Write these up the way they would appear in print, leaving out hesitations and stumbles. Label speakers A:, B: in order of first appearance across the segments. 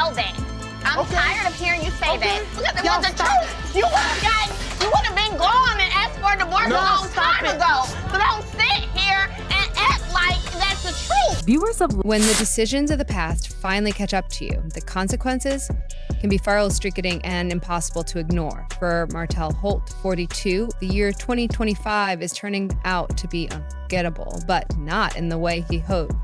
A: know that. I'm tired of hearing you say that. Look at the truth. You would have been gone and asked for a divorce a long time ago. So don't sit here and act like that's the truth.
B: Viewers of when the decisions of the past finally catch up to you, the consequences can be far less striking and impossible to ignore. For Martel Holt, 42, the year 2025 is turning out to be unforgettable, but not in the way he hoped.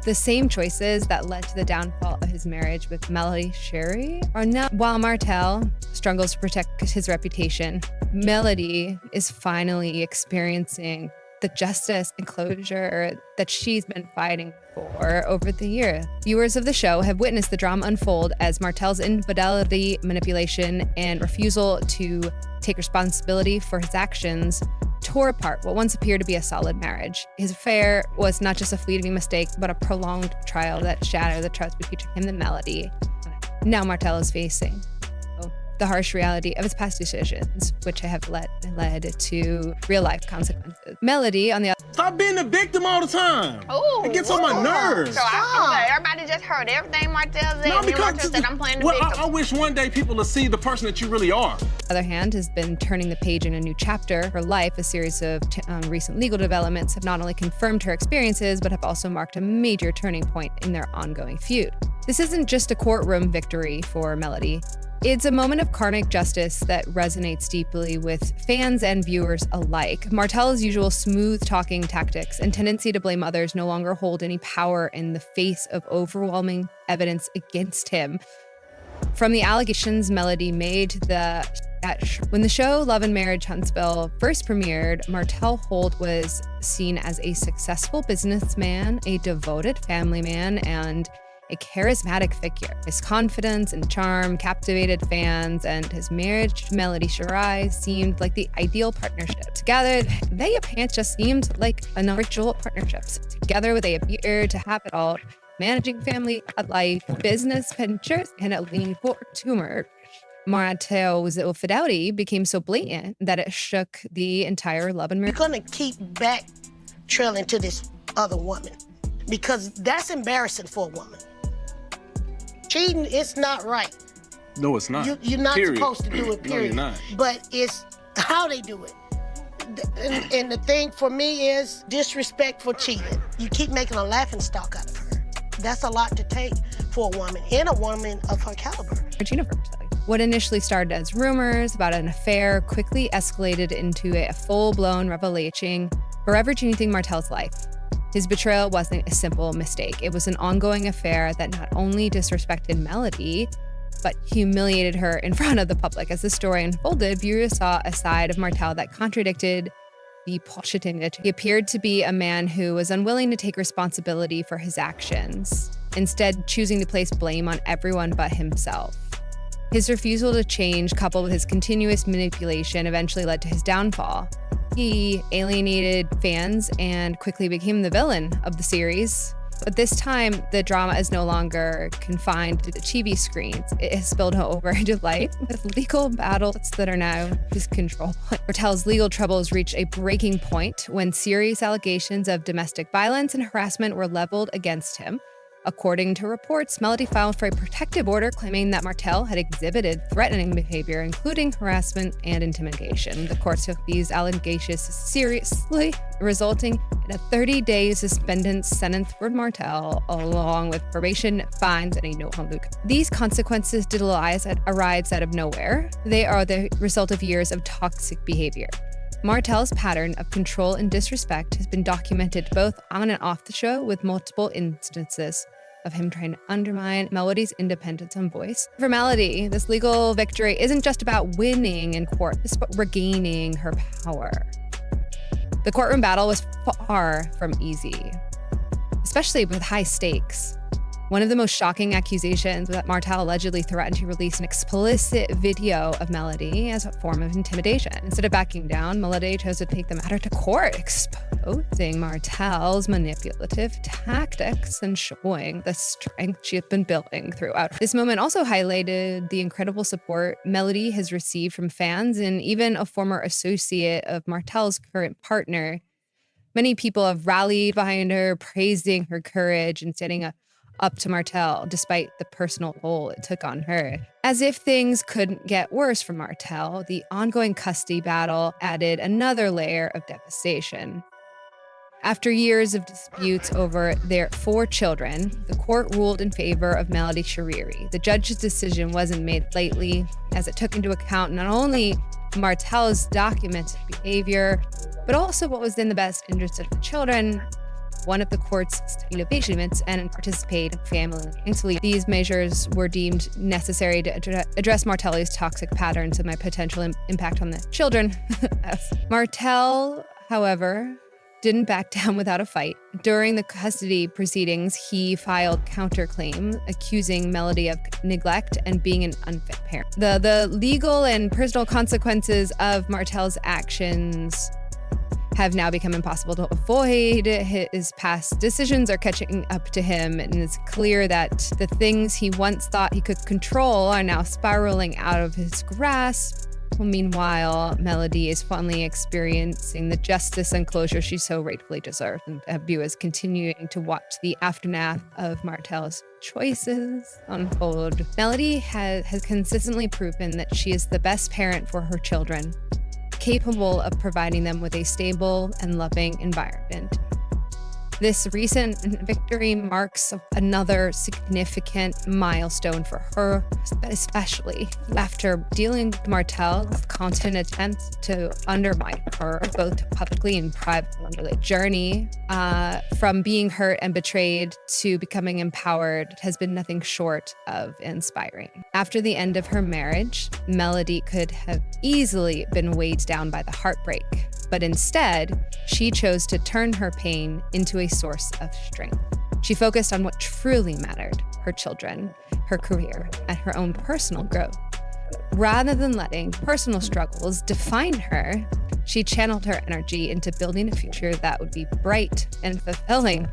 B: The same choices that led to the downfall of his marriage with Melody Shari are now. While Martel struggles to protect his reputation, Melody is finally experiencing the justice and closure that she's been fighting for over the year. Viewers of the show have witnessed the drama unfold as Martel's infidelity, manipulation, and refusal to take responsibility for his actions tore apart what once appeared to be a solid marriage. His affair was not just a fleeting mistake, but a prolonged trial that shattered the trust between him and Melody. Now Martel is facing the harsh reality of his past decisions, which have led to real-life consequences. Melody, on the other...
C: Stop being the victim all the time.
A: Ooh,
C: it gets on my nerves.
A: So everybody just heard everything Martel said.
C: No, because
A: Martel said I'm playing the victim.
C: I wish one day people will see the person that you really are.
B: On the other hand, has been turning the page in a new chapter. Her life, a series of recent legal developments have not only confirmed her experiences, but have also marked a major turning point in their ongoing feud. This isn't just a courtroom victory for Melody. It's a moment of karmic justice that resonates deeply with fans and viewers alike. Martel's usual smooth-talking tactics and tendency to blame others no longer hold any power in the face of overwhelming evidence against him. From the allegations Melody made when the show Love and Marriage Huntsville first premiered, Martel Holt was seen as a successful businessman, a devoted family man, and a charismatic figure. His confidence and charm captivated fans, and his marriage to Melody Shari seemed like the ideal partnership. Together, they appeared just seemed like a ritual partnerships. Together, they appeared to have it all, managing family life, business ventures, and a lean forward to merge. Martel's infidelity became so blatant that it shook the entire Love and Marriage.
D: You're gonna keep back trailing to this other woman because that's embarrassing for a woman. Cheating, it's not right.
C: No, it's not.
D: You're not supposed to do it, period.
C: No, you're not.
D: But it's how they do it. And the thing for me is disrespect for cheating. You keep making a laughingstock out of her. That's a lot to take for a woman, and a woman of her caliber.
B: What initially started as rumors about an affair quickly escalated into a full-blown revelation, forever changing Martel's life. His betrayal wasn't a simple mistake. It was an ongoing affair that not only disrespected Melody, but humiliated her in front of the public. As the story unfolded, viewers saw a side of Martel that contradicted the positive. He appeared to be a man who was unwilling to take responsibility for his actions, instead choosing to place blame on everyone but himself. His refusal to change, coupled with his continuous manipulation, eventually led to his downfall. He alienated fans and quickly became the villain of the series. But this time, the drama is no longer confined to the TV screens. It has spilled over into life with legal battles that are now his control. Martel's legal troubles reached a breaking point when serious allegations of domestic violence and harassment were leveled against him. According to reports, Melody filed for a protective order claiming that Martel had exhibited threatening behavior, including harassment and intimidation. The court took these allegations seriously, resulting in a 30-day suspended sentence for Martel, along with probation, fines, and a no-home look. These consequences did arise out of nowhere. They are the result of years of toxic behavior. Martel's pattern of control and disrespect has been documented both on and off the show, with multiple instances of him trying to undermine Melody's independence and voice. For Melody, this legal victory isn't just about winning in court, it's about regaining her power. The courtroom battle was far from easy, especially with high stakes. One of the most shocking accusations was that Martel allegedly threatened to release an explicit video of Melody as a form of intimidation. Instead of backing down, Melody chose to take the matter to court, exposing Martel's manipulative tactics and showing the strength she had been building throughout. This moment also highlighted the incredible support Melody has received from fans and even a former associate of Martel's current partner. Many people have rallied behind her, praising her courage and standing up up to Martel, despite the personal toll it took on her. As if things couldn't get worse for Martel, the ongoing custody battle added another layer of devastation. After years of disputes over their 4 children, the court ruled in favor of Melody Shari. The judge's decision wasn't made lightly, as it took into account not only Martel's documented behavior, but also what was in the best interest of the children. One of the court's innovations and participate in family. Thankfully, these measures were deemed necessary to address Martel's toxic patterns and my potential impact on the children. Martel, however, didn't back down without a fight. During the custody proceedings, he filed counterclaims accusing Melody of neglect and being an unfit parent. The legal and personal consequences of Martel's actions have now become impossible to avoid. His past decisions are catching up to him, and it's clear that the things he once thought he could control are now spiraling out of his grasp. Meanwhile, Melody is finally experiencing the justice and closure she so rightfully deserved, and Abu is continuing to watch the aftermath of Martel's choices unfold. Melody has consistently proven that she is the best parent for her children, capable of providing them with a stable and loving environment. This recent victory marks another significant milestone for her, especially after dealing with Martel's constant attempts to undermine her, both publicly and privately. The journey from being hurt and betrayed to becoming empowered has been nothing short of inspiring. After the end of her marriage, Melody could have easily been weighed down by the heartbreak, but instead, she chose to turn her pain into a source of strength. She focused on what truly mattered: her children, her career, and her own personal growth. Rather than letting personal struggles define her, she channeled her energy into building a future that would be bright and fulfilling,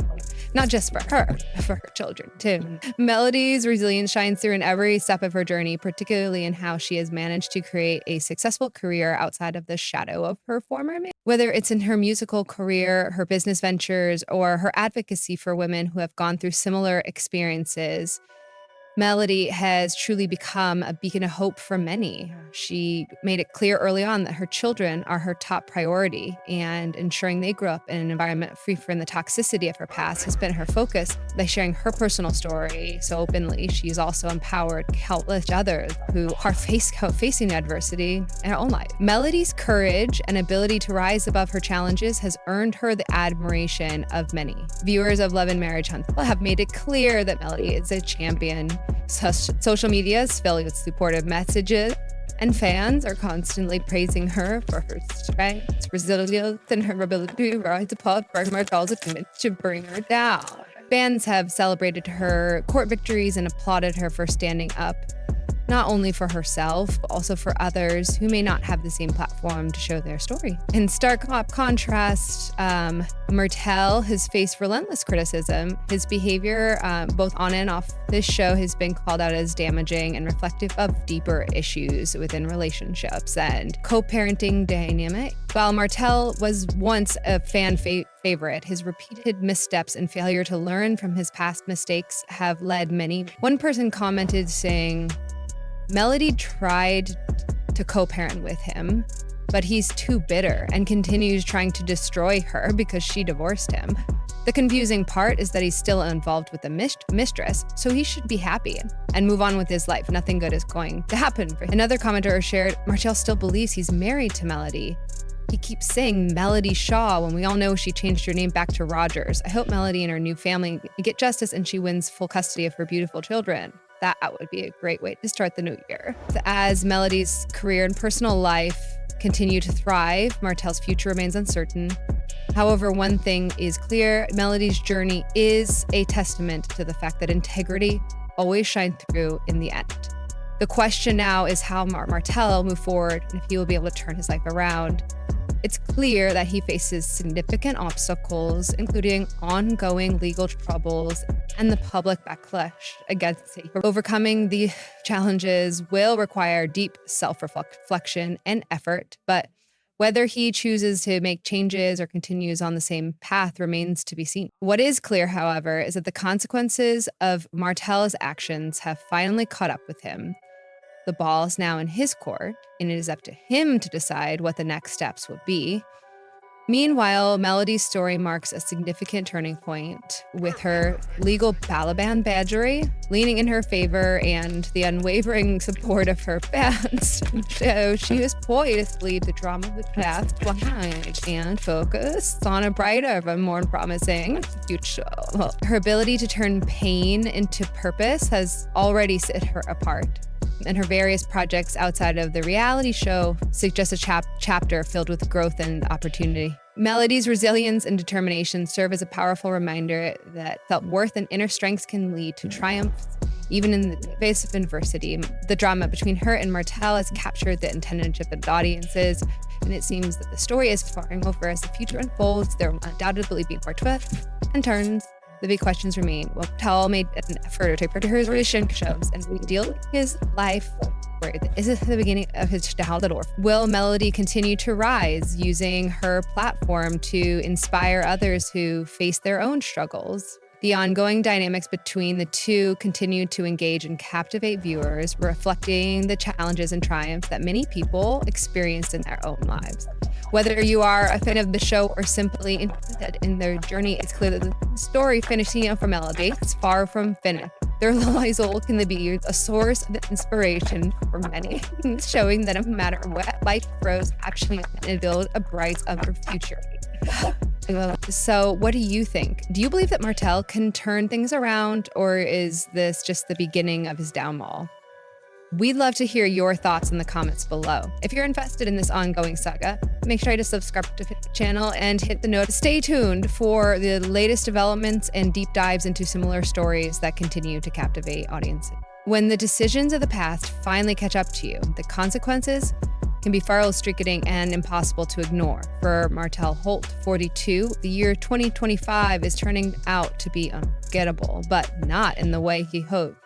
B: not just for her, but for her children too. Melody's resilience shines through in every step of her journey, particularly in how she has managed to create a successful career outside of the shadow of her former marriage. Whether it's in her musical career, her business ventures, or her advocacy for women who have gone through similar experiences, Melody has truly become a beacon of hope for many. She made it clear early on that her children are her top priority, and ensuring they grow up in an environment free from the toxicity of her past has been her focus. By sharing her personal story so openly, she's also empowered countless others who are facing adversity in her own life. Melody's courage and ability to rise above her challenges has earned her the admiration of many. Viewers of Love and Marriage Hunt have made it clear that Melody is a champion. Social media is filled with supportive messages, and fans are constantly praising her for her strength, resilience, and her ability to rise above Martel's attempts to bring her down. Fans have celebrated her court victories and applauded her for standing up, not only for herself, but also for others who may not have the same platform to show their story. In stark contrast, Martel has faced relentless criticism. His behavior, both on and off this show, has been called out as damaging and reflective of deeper issues within relationships and co-parenting dynamic. While Martel was once a fan favorite, his repeated missteps and failure to learn from his past mistakes have led many. One person commented saying, Melody tried to co-parent with him, but he's too bitter and continues trying to destroy her because she divorced him. The confusing part is that he's still involved with the mistress, so he should be happy and move on with his life. Nothing good is going to happen for him. Another commenter shared, Martel still believes he's married to Melody. He keeps saying Melody Shaw when we all know she changed her name back to Rogers. I hope Melody and her new family get justice and she wins full custody of her beautiful children. That would be a great way to start the new year. As Melody's career and personal life continue to thrive, Martel's future remains uncertain. However, one thing is clear, Melody's journey is a testament to the fact that integrity always shines through in the end. The question now is how Martel will move forward and if he will be able to turn his life around. It's clear that he faces significant obstacles, including ongoing legal troubles and the public backlash against him. Overcoming the challenges will require deep self-reflection and effort, but Whether he chooses to make changes or continues on the same path remains to be seen. What is clear, however, is that the consequences of Martel's actions have finally caught up with him. The ball is now in his court, and it is up to him to decide what the next steps will be. Meanwhile, Melody's story marks a significant turning point, with her legal Balaban badgery leaning in her favor and the unwavering support of her fans. So she is poised to leave the drama of the past behind and focus on a brighter but more promising future. Her ability to turn pain into purpose has already set her apart, and her various projects outside of the reality show suggest a chapter filled with growth and opportunity. Melody's resilience and determination serve as a powerful reminder that self-worth and inner strength can lead to triumphs, even in the face of adversity. The drama between her and Martel has captured the attention of audiences, and it seems that the story is faring over. As the future unfolds, there will undoubtedly be more twists and turns. The big questions remain. Will Martel made an effort to prepare his relation shows and redeal his life? Or is this the beginning of his downfall? Will Melody continue to rise, using her platform to inspire others who face their own struggles? The ongoing dynamics between the two continue to engage and captivate viewers, reflecting the challenges and triumphs that many people experience in their own lives. Whether you are a fan of the show or simply interested in their journey, it's clear that the story finishing for Melody is far from finished. Their lies can be a source of inspiration for many, showing that no matter what life throws, actually can build a brighter future. So what do you think? Do you believe that Martel can turn things around, or is this just the beginning of his downfall? We'd love to hear your thoughts in the comments below. If you're invested in this ongoing saga, make sure to subscribe to the channel and hit the note. Stay tuned for the latest developments and deep dives into similar stories that continue to captivate audiences. When the decisions of the past finally catch up to you, the consequences can be far less striking and impossible to ignore. For Martel Holt, 42, the year 2025 is turning out to be unforgettable, but not in the way he hoped.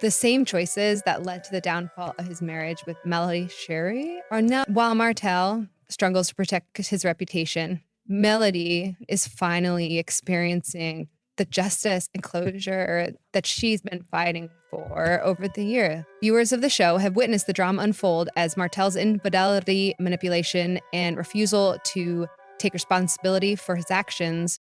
B: The same choices that led to the downfall of his marriage with Melody Shari are now. While Martel struggles to protect his reputation, Melody is finally experiencing the justice and closure that she's been fighting for over the year. Viewers of the show have witnessed the drama unfold as Martel's infidelity, manipulation, and refusal to take responsibility for his actions